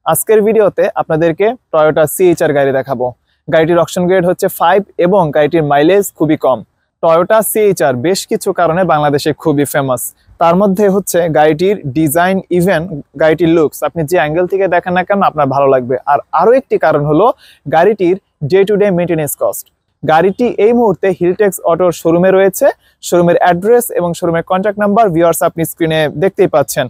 আজকের ভিডিওতে আপনাদেরকে টয়োটা সিএইচআর গাড়ি দেখাবো। গাড়িটির অকশন গ্রেড হচ্ছে 5 এবং গাড়িটির মাইলেজ খুবই কম। টয়োটা সিএইচআর বেশ কিছু কারণে বাংলাদেশে খুবই ফেমাস। তার মধ্যে হচ্ছে গাড়িটির ডিজাইন, ইভেন গাড়িটির লুকস, আপনি যে অ্যাঙ্গেল থেকে দেখেন না কেন আপনার ভালো লাগবে। আর আরও একটি কারণ হলো গাড়িটির day to day maintenance cost. গাড়িটি এই মুহূর্তে হিলটেক্স অটোর শোরুমে রয়েছে। শোরুমের অ্যাড্রেস এবং শোরুমের কন্ট্যাক্ট নাম্বার ভিউয়ার্স আপনি স্ক্রিনে দেখতেই পাচ্ছেন।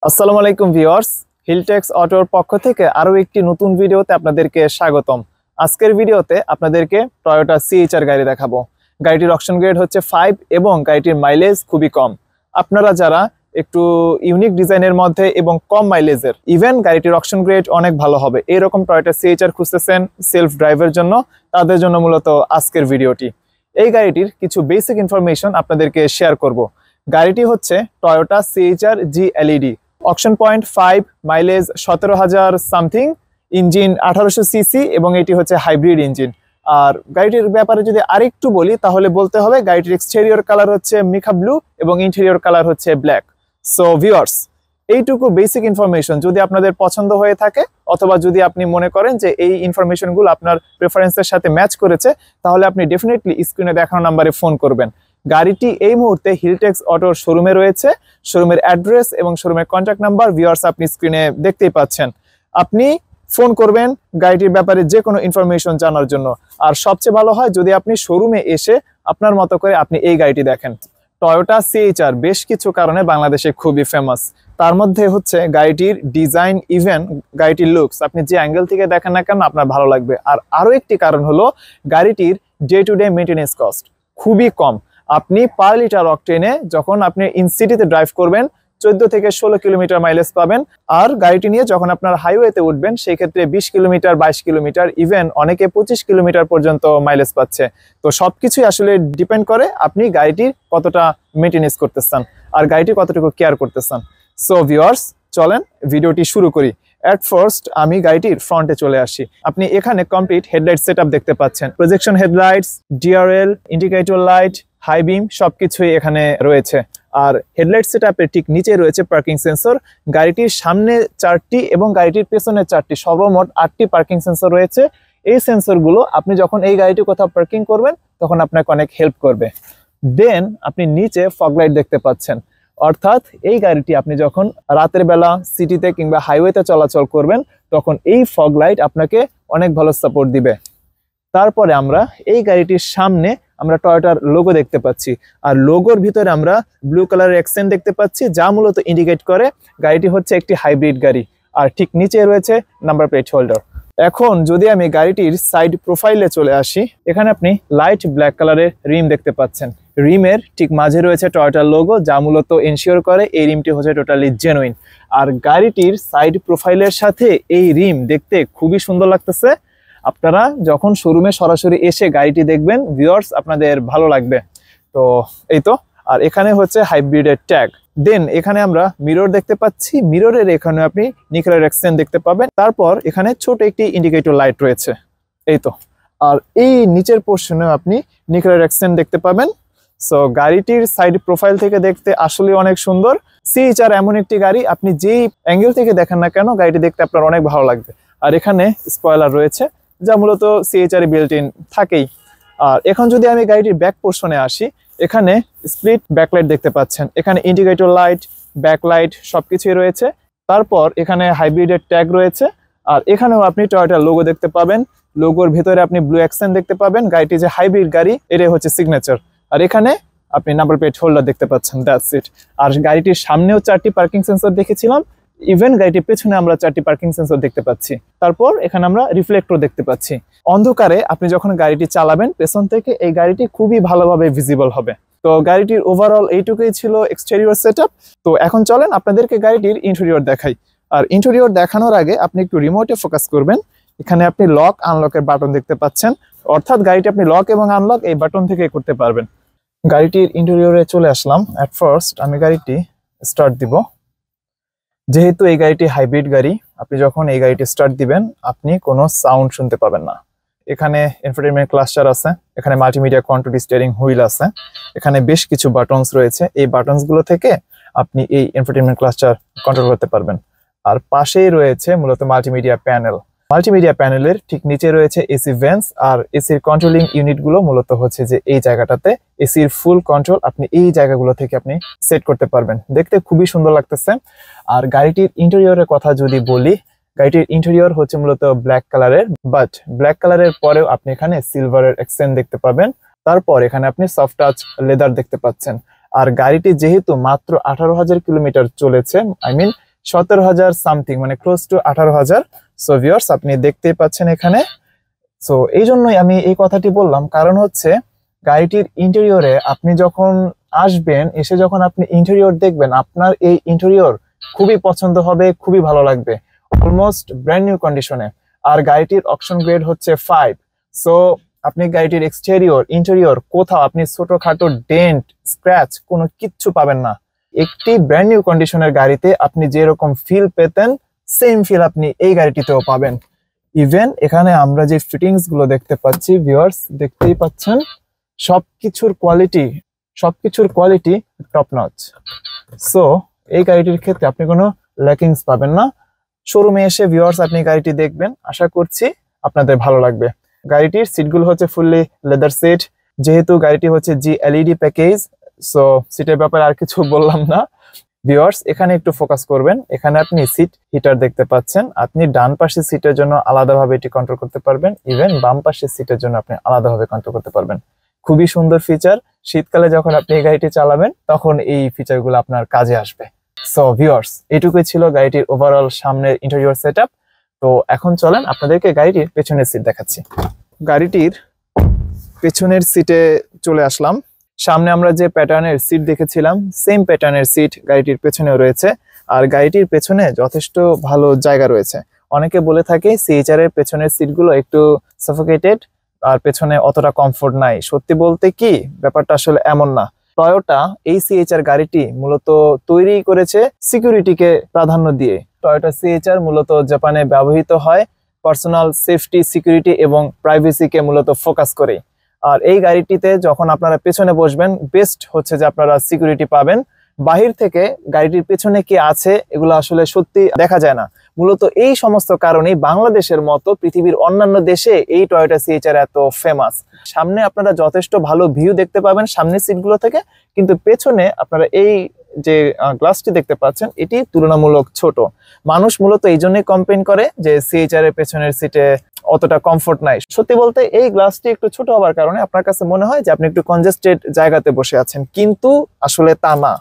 আসসালামু আলাইকুম ভিউয়ার্স, হিলটেক্স অটোর পক্ষ থেকে আরও একটি নতুন ভিডিওতে আপনাদেরকে স্বাগতম। আজকের ভিডিওতে আপনাদেরকে টয়োটা সিএইচআর গাড়ি দেখাবো। গাড়িটির অকশন গ্রেড হচ্ছে 5 এবং গাড়িটির মাইলেজ খুবই কম। আপনারা যারা একটু ইউনিক ডিজাইনের মধ্যে এবং কম মাইলেজের, ইভেন গাড়িটির অকশন গ্রেড অনেক ভালো হবে এরকম টয়োটা সিএইচআর খুঁজতেছেন সেলফ ড্রাইভের জন্য, তাদের জন্য মূলত আজকের ভিডিওটি। এই গাড়িটির কিছু বেসিক ইনফরমেশন আপনাদেরকে শেয়ার করব। গাড়িটি হচ্ছে Toyota C-HR GLED, auction point 5, mileage 17,000 something, engine 1800 CC এবং এটি হচ্ছে হাইব্রিড ইঞ্জিন। আর গাড়িটির ব্যাপারে যদি আরেকটু বলি তাহলে বলতে হবে গাড়িটির এক্সটেরিয়র কালার হচ্ছে মিকা ব্লু এবং ইন্টেরিয়র কালার হচ্ছে ব্ল্যাক। সো ভিউয়ার্স, এইটুকু বেসিক ইনফরমেশন যদি আপনাদের পছন্দ হয়ে থাকে অথবা যদি আপনি মনে করেন যে এই ইনফরমেশনগুলো আপনার প্রেফারেন্সের সাথে ম্যাচ করেছে, তাহলে আপনি ডেফিনেটলি স্ক্রিনে দেখানো নাম্বারে ফোন করবেন। গাড়িটি এই মুহূর্তে হিলটেক্স অটোর শোরুমে রয়েছে। শোরুমের অ্যাড্রেস এবং শোরুমের কন্ট্যাক্ট নাম্বার ভিউয়ার্স আপনি স্ক্রিনে দেখতেই পাচ্ছেন। আপনি ফোন করবেন গাড়িটির ব্যাপারে যে কোনো ইনফরমেশন জানার জন্য। আর সবচেয়ে ভালো হয় যদি আপনি শোরুমে এসে আপনার মতো করে আপনি এই গাড়িটি দেখেন। টয়োটা সিএইচআর বেশ কিছু কারণে বাংলাদেশে খুবই ফেমাস। তার মধ্যে হচ্ছে গাড়িটির ডিজাইন, ইভেন গাড়িটির লুকস, আপনি যে অ্যাঙ্গেল থেকে দেখেন না কেন আপনার ভালো লাগবে। আর আরও একটি কারণ হলো গাড়িটির day to day maintenance cost খুবই কম। আপনি পার লিটার অকটেনে যখন আপনি ইন সিটিতে ড্রাইভ করবেন 14 থেকে 16 কিলোমিটার মাইলেজ পাবেন। আর গাড়িটি নিয়ে যখন আপনার হাইওয়েতে উঠবেন সেই ক্ষেত্রে 20 কিলোমিটার, 22 কিলোমিটার, ইভেন অনেকে 25 কিলোমিটার পর্যন্ত মাইলেজ পাচ্ছে। তো সবকিছুই আসলে ডিপেন্ড করে আপনি গাড়িটির কতটা মেইনটেনেন্স করতেছেন আর গাড়িটি কতটুকু কেয়ার করতেছেন। সো ভিউয়ার্স, চলেন ভিডিওটি শুরু করি। অ্যাট ফার্স্ট আমি গাড়িটির ফ্রন্টে চলে আসি। আপনি এখানে কমপ্লিট হেডলাইট সেটআপ দেখতে পাচ্ছেন। Projection headlights, DRL, indicator light, high beam সবকিছুই এখানে রয়েছে। আর হেডলাইট সেটআপের ঠিক নিচে রয়েছে পার্কিং সেন্সর। গাড়িটির সামনে 4টি এবং গাড়িটির পেছনে 4টি, সর্বমোট 8টি পার্কিং সেন্সর রয়েছে। এই সেন্সরগুলো আপনি যখন এই গাড়িটি কোথাও পার্কিং করবেন তখন আপনাকে অনেক হেল্প করবে। দেন আপনি নিচে ফগ লাইট দেখতে পাচ্ছেন, অর্থাৎ এই গাড়িটি আপনি যখন রাতের বেলা সিটিতে কিংবা হাইওয়েতে চলাচল করবেন তখন এই ফগ লাইট আপনাকে অনেক ভালো সাপোর্ট দিবে। তারপরে আমরা এই গাড়িটির সামনে আমরা টয়োটার লোগো দেখতে পাচ্ছি। আর লোগোর ভিতরে আমরা ব্লু কালারের অ্যাকসেন্ট দেখতে পাচ্ছি, যা মূলত ইন্ডিকেট করে গাড়িটি হচ্ছে একটি হাইব্রিড গাড়ি। আর ঠিক নিচে রয়েছে নাম্বার প্লেট হোল্ডার। এখন যদি আমি গাড়িটির সাইড প্রোফাইলে চলে আসি, এখানে আপনি লাইট ব্ল্যাক কালারের রিম দেখতে পাচ্ছেন। রিমের ঠিক মাঝে রয়েছে টয়োটার লোগো, যা মূলত এনশিওর করে এই রিমটি হচ্ছে টোটালি জেনুইন। আর গাড়িটির সাইড প্রোফাইলের সাথে এই রিম দেখতে খুবই সুন্দর লাগতেছে। আপনারা যখন শোরুমে সরাসরি এসে গাড়িটি দেখবেন ভিউয়ার্স আপনাদের ভালো লাগবে। তো এই তো। আর এখানে হচ্ছে হাইব্রিডের ট্যাগ। দেন এখানে আমরা মিরর দেখতে পাচ্ছি। মিররের এখানে আপনি নিকেলের অ্যাকসেন্ট দেখতে পাবেন। তারপর এখানে ছোট একটি ইন্ডিকেটর লাইট রয়েছে, এই তো। আর এই নিচের পোর্শনে আপনি নিকেলের অ্যাকসেন্ট দেখতে পাবেন। সো গাড়িটির সাইড প্রোফাইল থেকে দেখতে আসলে অনেক সুন্দর। সিএইচআর এমন একটি গাড়ি, আপনি যেই অ্যাঙ্গেল থেকে দেখেন না কেন গাড়িটি দেখতে আপনার অনেক ভালো লাগবে। আর এখানে স্পয়লার রয়েছে, যা মূলত সিএইচআর বিল্ট ইন থাকেই। আর এখন যদি আমি গাড়িটির ব্যাক পোর্শনে আসি, এখানে স্প্লিট ব্যাকলাইট দেখতে পাচ্ছেন। এখানে ইন্ডিকেটর লাইট, ব্যাকলাইট সবকিছুই রয়েছে। তারপর এখানে হাইব্রিডের ট্যাগ রয়েছে। আর এখানেও আপনি টয়োটার লোগো দেখতে পাবেন। লোগোর ভেতরে আপনি ব্লু অ্যাকসেন্ট দেখতে পাবেন। গাড়িটি যে হাইব্রিড গাড়ি এটাই হচ্ছে সিগনেচার। আর এখানে আপনি নাম্বার প্লেট হোল্ডার দেখতে পাচ্ছেন, দ্যাটস ইট। আর গাড়িটির সামনেও 4টি পার্কিং সেন্সর দেখেছিলাম, ইভেন গাড়িটির পেছনে আমরা 4টি পার্কিং সেন্সর দেখতে পাচ্ছি। তারপর এখানে আমরা রিফ্লেক্টর দেখতে পাচ্ছি। অন্ধকারে আপনি যখন গাড়িটি চালাবেন পেছন থেকে এই গাড়িটি খুবই ভালোভাবে ভিজিবল হবে। তো গাড়িটির ওভারঅল এইটুকুই ছিল এক্সটেরিয়র সেটআপ। তো এখন চলেন আপনাদেরকে গাড়িটির ইন্টেরিয়র দেখাই। আর ইন্টেরিয়র দেখানোর আগে আপনি একটু রিমোটে ফোকাস করবেন। এখানে আপনি লক আনলকের বাটন দেখতে পাচ্ছেন, অর্থাৎ গাড়িটি আপনি লক এবং আনলক এই বাটন থেকে করতে পারবেন। গাড়িটির ইন্টেরিয়রে চলে আসলাম। অ্যাট ফার্স্ট আমি গাড়িটি স্টার্ট দিব। যেহেতু এই গাড়িটি হাইব্রিড গাড়ি, আপনি যখন এই গাড়িটি স্টার্ট দিবেন আপনি কোনো সাউন্ড শুনতে পাবেন না। এখানে ইনফোটেইনমেন্ট ক্লাস্টার আছে, এখানে মাল্টিমিডিয়া কন্ট্রোল স্টিয়ারিং হুইল আছে, এখানে বেশ কিছু বাটনস রয়েছে। এই বাটনসগুলো থেকে আপনি এই ইনফোটেইনমেন্ট ক্লাস্টার কন্ট্রোল করতে পারবেন। আর পাশেই রয়েছে মূলত মাল্টিমিডিয়া প্যানেল। মাল্টিমিডিয়া প্যানেলের ঠিক নিচে রয়েছে এসি ভেন্টস, আর এসির কন্ট্রোলিং ইউনিটগুলো মূলত হচ্ছে যে এই জায়গাটাতে এসির ফুল কন্ট্রোল আপনি এই জায়গাগুলো থেকে আপনি সেট করতে পারবেন। দেখতে খুবই সুন্দর লাগতেছে। আর গাড়িটির ইন্টেরিয়রের কথা যদি বলি, গাড়িটির ইন্টেরিয়র হচ্ছে মূলত ব্ল্যাক কালারের, বাট ব্ল্যাক কালারের পরেও আপনি এখানে সিলভারের এক্সেন্ট দেখতে পাবেন। তারপর এখানে আপনি সফট টাচ লেদার দেখতে পাচ্ছেন। আর গাড়িটি যেহেতু মাত্র 18,000 কিলোমিটার চলেছে, আই মিন 17,000 সামথিং, মানে ক্লোজ টু 18,000। সো ভিউয়ার্স, আপনি দেখতেই পাচ্ছেন এখানে। সো এই জন্যই আমি এই কথাটি বললাম, কারণ হচ্ছে গাড়িটির ইন্টেরিয়রে আপনি যখন আসবেন, এসে যখন আপনি ইন্টেরিয়র দেখবেন, আপনার এই ইন্টেরিয়র খুবই পছন্দ হবে, খুবই ভালো লাগবে, অলমোস্ট ব্র্যান্ড নিউ কন্ডিশনে। আর গাড়িটির অকশন গ্রেড হচ্ছে 5। সো আপনি গাড়িটির এক্সটেরিয়র ইন্টেরিয়র কোথাও আপনি ছোটখাটো ডেন্ট, স্ক্র্যাচ কোনো কিচ্ছু পাবেন না। একটি ব্র্যান্ড নিউ কন্ডিশনের গাড়িতে আপনি যেরকম ফিল পেতেন, সেম ফিল আপনি এই গাড়িটিতেও পাবেন। ইভেন এখানে আমরা যে ফিটিংস গুলো দেখতে পাচ্ছি, ভিউয়ার্স দেখতেই পাচ্ছেন, সবকিছুর কোয়ালিটি টপ নচ। সো এই গাড়িটির ক্ষেত্রে আপনি কোনো ল্যাকিংস পাবেন না। শোরুমে এসে ভিউয়ার্স আপনি গাড়িটি দেখবেন, আশা করছি আপনাদের ভালো লাগবে। গাড়িটির সিটগুলো হচ্ছে ফুললি লেদার সিট, যেহেতু গাড়িটি হচ্ছে GLED প্যাকেজ। সো সিটের ব্যাপারে আর কিছু বললাম না। ভিউয়ার্স এখানে একটু ফোকাস করবেন, এখানে আপনি সিট হিটার দেখতে পাচ্ছেন। আপনি ডান পাশের সিটের জন্য আলাদাভাবে এটি কন্ট্রোল করতে পারবেন, ইভেন বাম পাশের সিটের জন্য আপনি আলাদাভাবে কন্ট্রোল করতে পারবেন। খুবই সুন্দর ফিচার। শীতকালে যখন আপনি এই গাড়িটি চালাবেন, তখন এই ফিচারগুলো আপনার কাজে আসবে। সো ভিউয়ার্স, এটুকুই ছিল গাড়িটির ওভারঅল সামনের ইন্টেরিয়র সেটআপ। তো এখন চলেন আপনাদেরকে গাড়িটির পেছনের সিট দেখাচ্ছি। গাড়িটির পেছনের সিটে চলে আসলাম। সামনে আমরা যে প্যাটার্নের সিট দেখেছিলাম, সেম প্যাটার্নের সিট গাড়িটির পেছনেও রয়েছে। আর গাড়িটির পেছনে যথেষ্ট ভালো জায়গা রয়েছে। অনেকে বলে থাকে CHR এর পেছনের সিটগুলো একটু সাফোকেটেড, আর পেছনে অতটা কমফোর্ট নাই। সত্যি বলতে কি, ব্যাপারটা আসলে এমন না। টয়োটা এই CHR গাড়িটি মূলত তৈরি করেছে সিকিউরিটিকে প্রাধান্য দিয়ে। টয়োটা CHR মূলত জাপানে ব্যবহৃত হয় পার্সোনাল সেফটি, সিকিউরিটি এবং প্রাইভেসিকে মূলত ফোকাস করে। আর এই গাড়িটিতে যখন আপনারা পেছনে বসবেন, বেস্ট হচ্ছে যে আপনারা সিকিউরিটি পাবেন। বাহির থেকে গাড়িটির পেছনে কি আছে এগুলো আসলে সত্যি দেখা যায় না। মূলত এই সমস্ত কারণেই বাংলাদেশের মতো পৃথিবীর অন্যান্য দেশে এই টয়োটা CHR এত ফেমাস। সামনে আপনারা যথেষ্ট ভালো ভিউ দেখতে পাবেন সামনের সিটগুলো থেকে, কিন্তু পেছনে আপনারা এই যে গ্লাসটি দেখতে পাচ্ছেন, এটি তুলনামূলক ছোট। মানুষ মূলত এই জন্যই কমপ্লেন করে যে CHR এর পেছনের সিটে অতটা কমফোর্ট নাই। সত্যি বলতে এই গ্লাসটি একটু ছোট হওয়ার কারণে আপনার কাছে মনে হয় যে আপনি একটু কনজেস্টেড জায়গাতে বসে আছেন, কিন্তু আসলে তা না।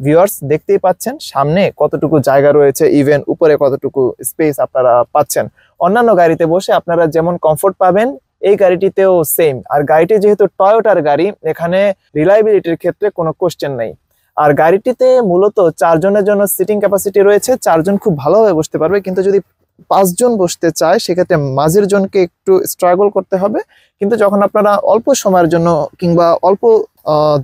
ভিউয়ার্স দেখতেই পাচ্ছেন সামনে কতটুকু জায়গা রয়েছে, ইভেন উপরে কতটুকু স্পেস আপনারা পাচ্ছেন। অন্যান্য গাড়িতে বসে আপনারা যেমন কমফোর্ট পাবেন, এই গাড়িটিতেও সেম। আর গাড়িটি যেহেতু টয়োটার গাড়ি, এখানে রিলায়েবিলিটির ক্ষেত্রে কোনো কোশ্চেন নেই। আর গাড়িটিতে মূলত 4 জনের জন্য সিটিং ক্যাপাসিটি রয়েছে। 4 জন খুব ভালোভাবে বসতে পারবে, কিন্তু যদি 5 জন বসতে চায় সেক্ষেত্রে মাঝের জনকে একটু স্ট্রাগল করতে হবে। কিন্তু যখন আপনারা অল্প সময়ের জন্য কিংবা অল্প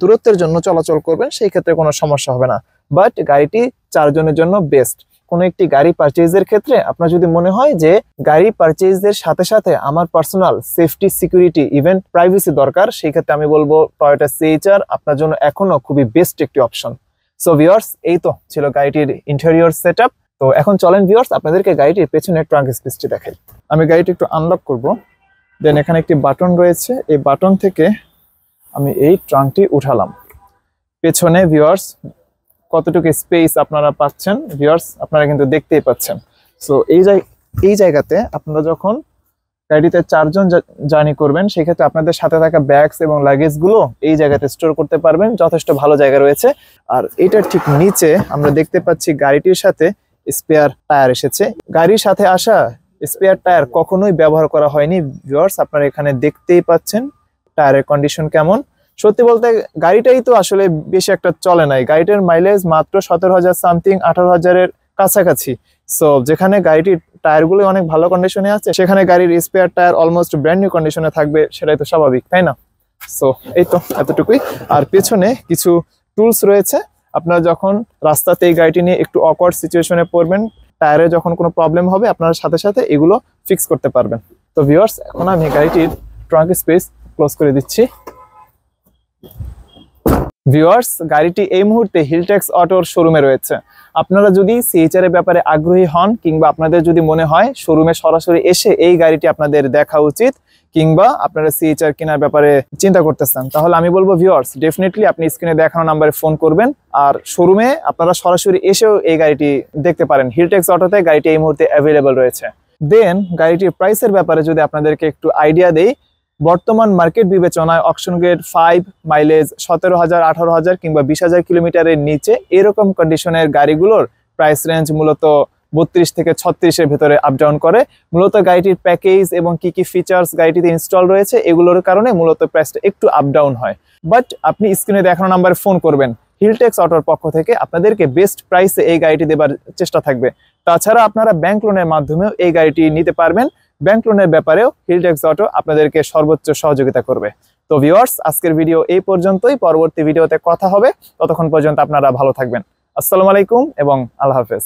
দূরত্বের জন্য চলাচল করবেন, সেই ক্ষেত্রে কোনো সমস্যা হবে না। বাট গাড়িটি 4 জনের জন্য বেস্ট। কোনো একটি গাড়ি পারচেজের ক্ষেত্রে আপনার যদি মনে হয় যে গাড়ি পারচেজের সাথে সাথে আমার personal safety, security, even privacy দরকার, সেই ক্ষেত্রে আমি বলবো টয়োটা CHR আপনার জন্য এখনো খুবই বেস্ট একটি অপশন। সো ভিউয়ার্স, এই তো ছিল গাড়িটির ইন্টেরিয়র সেটআপ। তো এখন চলেন ভিউয়ার্স আপনাদেরকে গাড়িটির পেছনের ট্রাঙ্ক স্পেসটি দেখাই। আমি গাড়িটি একটু আনলক করব। দেন এখানে একটি বাটন রয়েছে, এই বাটন থেকে আমি এই ট্রাঙ্কটি উঠালাম। পেছনে ভিউয়ার্স কতটুকু স্পেস আপনারা পাচ্ছেন, ভিউয়ার্স আপনারা কিন্তু দেখতেই পাচ্ছেন। সো এই জায়গাতে আপনারা যখন গাড়িতে 4 জন জার্নি করবেন, সেক্ষেত্রে আপনাদের সাথে থাকা ব্যাগস এবং লাগেজ গুলো এই জায়গাতে স্টোর করতে পারবেন। যথেষ্ট ভালো জায়গা রয়েছে। আর এটার ঠিক নিচে আমরা দেখতে পাচ্ছি গাড়িটির সাথে স্পেয়ার টায়ার এসেছে। গাড়ির সাথে আসা স্পেয়ার টায়ার কখনোই ব্যবহার করা হয়নি। ভিউয়ার্স আপনারা এখানে দেখতেই পাচ্ছেন টায়ারের কন্ডিশন কেমন। সত্যি বলতে গাড়িটাই তো আসলে বেশি একটা চলে নাই। গাড়িটার মাইলেজ মাত্র 17,000 সামথিং, 18,000-এর কাছাকাছি। সো যেখানে গাড়িটির টায়ারগুলো অনেক ভালো কন্ডিশনে আছে, সেখানে গাড়ির spare tyre almost brand new কন্ডিশনে থাকবে, সেটাই তো স্বাভাবিক, তাই না? সো এই তো এতটুকুই। আর পেছনে কিছু টুলস রয়েছে। আপনারা যখন রাস্তাতে এই গাড়িটি নিয়ে একটু অকওয়ার্ড সিচুয়েশনে পড়বেন, টায়ারে যখন কোনো প্রবলেম হবে, আপনারা সাথে সাথে এগুলো ফিক্স করতে পারবেন। তো ভিউয়ার্স এখন আমি গাড়িটির ট্রাঙ্ক স্পেস ক্লোজ করে দিচ্ছি। ভিউয়ার্স, গাড়িটি এই মুহূর্তে হিলটেক্স অটোর শোরুমে রয়েছে। আপনারা যদি সিএইচআর এর ব্যাপারে আগ্রহী হন কিংবা আপনাদের যদি মনে হয় শোরুমে সরাসরি এসে এই গাড়িটি আপনাদের দেখা উচিত কিংবা আপনারা সিএইচআর কেনার ব্যাপারে চিন্তা করতেছেন, তাহলে আমি বলবো ভিউয়ার্স, ডেফিনেটলি আপনি স্ক্রিনে দেখানো নাম্বারে ফোন করবেন আর শোরুমে আপনারা সরাসরি এসেও এই গাড়িটি দেখতে পারেন। হিলটেক্স অটোতে গাড়িটি এই মুহূর্তে অ্যাভেলেবল রয়েছে। দেন গাড়িটির প্রাইসের ব্যাপারে যদি আপনাদেরকে একটু আইডিয়া দেই, বর্তমান মার্কেট বিবেচনায় অকশন গ্রেড 5 মাইলেজ 17,000, 18,000 কিংবা 20,000 কিলোমিটারের নিচে এরকম কন্ডিশনের গাড়িগুলোর প্রাইস রেঞ্জ মূলত 32 থেকে 36-এর ভেতরে আপ ডাউন করে। মূলত গাড়িটির প্যাকেজ এবং কি কি ফিচার্স গাড়িটিতে ইনস্টল রয়েছে এগুলোর কারণে মূলত প্রাইসটা একটু আপ ডাউন হয়। বাট আপনি স্ক্রিনে দেখানো নাম্বারে ফোন করবেন, হিলটেক্স অটোর পক্ষ থেকে আপনাদেরকে বেস্ট প্রাইসে এই গাড়িটি দেবার চেষ্টা থাকবে। তাছাড়া আপনারা ব্যাংক লোনের মাধ্যমেও এই গাড়িটি নিতে পারবেন। ব্যাংক লোনের ব্যাপারেও হিলটেক্স অটো আপনাদেরকে সর্বোচ্চ সহযোগিতা করবে। তো ভিউয়ার্স, আজকের ভিডিও এই পর্যন্তই। পরবর্তী ভিডিওতে কথা হবে, ততক্ষণ পর্যন্ত আপনারা ভালো থাকবেন। আসসালামু আলাইকুম এবং আল্লাহ হাফেজ।